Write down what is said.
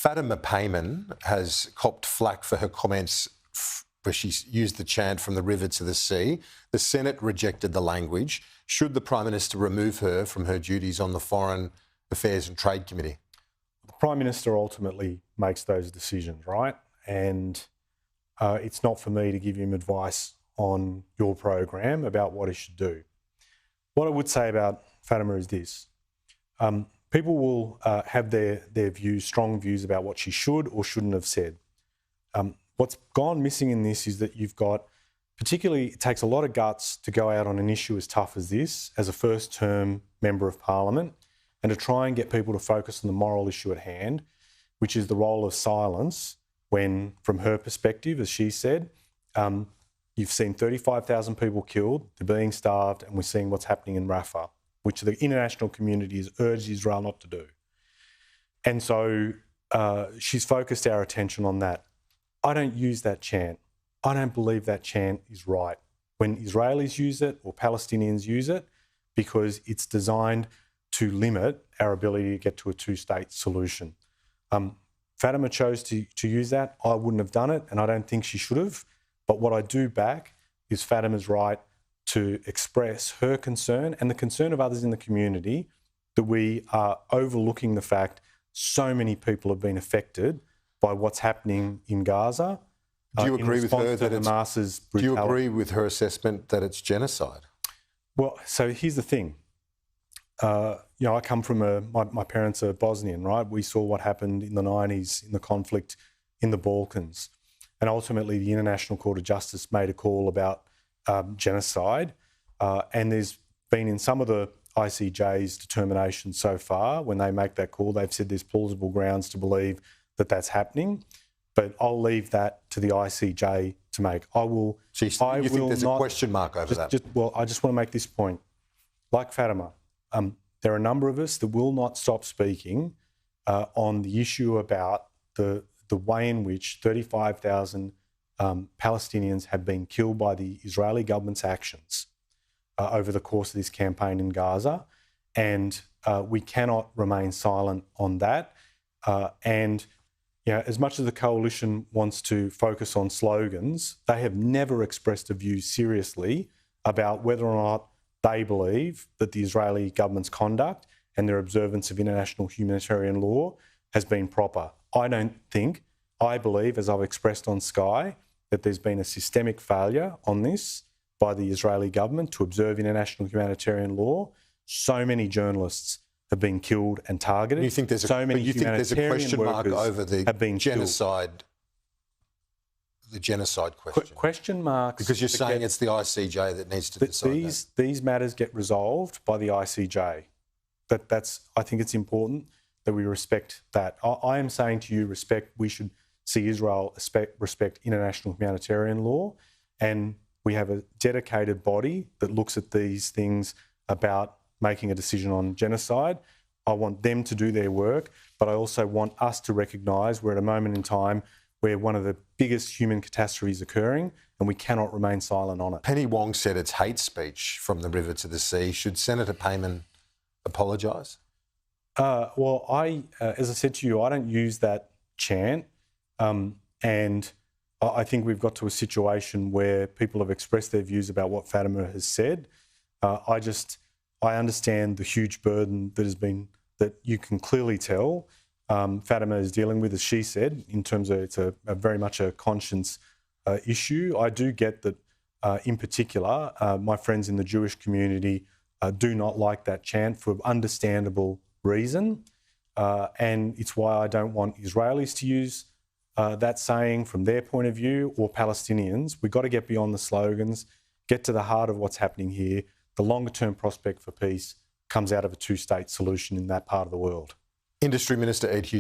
Fatima Payman has copped flack for her comments where she used the chant from the river to the sea. The Senate rejected the language. Should the Prime Minister remove her from her duties on the Foreign Affairs and Trade Committee? The Prime Minister ultimately makes those decisions, right? And it's not for me to give him advice on your program about what he should do. What I would say about Fatima is this. People will have their views, strong views about what she should or shouldn't have said. What's gone missing in this is that you've got, particularly it takes a lot of guts to go out on an issue as tough as this, as a first-term Member of Parliament, and to try and get people to focus on the moral issue at hand, which is the role of silence when, from her perspective, as she said, you've seen 35,000 people killed, they're being starved, and we're seeing what's happening in Rafah, which the international community has urged Israel not to do. And so she's focused our attention on that. I don't use that chant. I don't believe that chant is right when Israelis use it or Palestinians use it, because it's designed to limit our ability to get to a two-state solution. Fatima chose to use that. I wouldn't have done it, and I don't think she should have. But what I do back is Fatima's right to express her concern and the concern of others in the community that we are overlooking the fact so many people have been affected by what's happening in Gaza. Do you agree with her that Hamas's brutality? Do you agree with her assessment that it's genocide? Well, so here's the thing. I come from my parents are Bosnian, right? We saw what happened in the 90s in the conflict in the Balkans. And ultimately, the International Court of Justice made a call about genocide. And there's been in some of the ICJ's determinations so far, when they make that call, they've said there's plausible grounds to believe that that's happening. But I'll leave that to the ICJ to make. You think there's a question mark over that? I just want to make this point. Like Fatima, there are a number of us that will not stop speaking on the issue about the way in which 35,000 Palestinians have been killed by the Israeli government's actions over the course of this campaign in Gaza. And we cannot remain silent on that. As much as the coalition wants to focus on slogans, they have never expressed a view seriously about whether or not they believe that the Israeli government's conduct and their observance of international humanitarian law has been proper. I believe, as I've expressed on Sky, that there's been a systemic failure on this by the Israeli government to observe international humanitarian law. So many journalists have been killed and targeted. You think there's a question mark over the genocide? The genocide question. Question marks. Because you're saying it's the ICJ that needs to decide that. These matters get resolved by the ICJ. I think it's important that we respect that. I am saying to you, we should see Israel respect international humanitarian law, and we have a dedicated body that looks at these things about making a decision on genocide. I want them to do their work, but I also want us to recognise we're at a moment in time where one of the biggest human catastrophes occurring, and we cannot remain silent on it. Penny Wong said it's hate speech from the river to the sea. Should Senator Payman apologise? As I said to you, I don't use that chant, and I think we've got to a situation where people have expressed their views about what Fatima has said. I understand the huge burden that you can clearly tell Fatima is dealing with, as she said, in terms of it's a very much a conscience issue. I do get that, in particular, my friends in the Jewish community do not like that chant for understandable reason, and it's why I don't want Israelis to use that saying from their point of view, or Palestinians. We've got to get beyond the slogans, get to the heart of what's happening here. The longer-term prospect for peace comes out of a two-state solution in that part of the world. Industry Minister Ed Husic.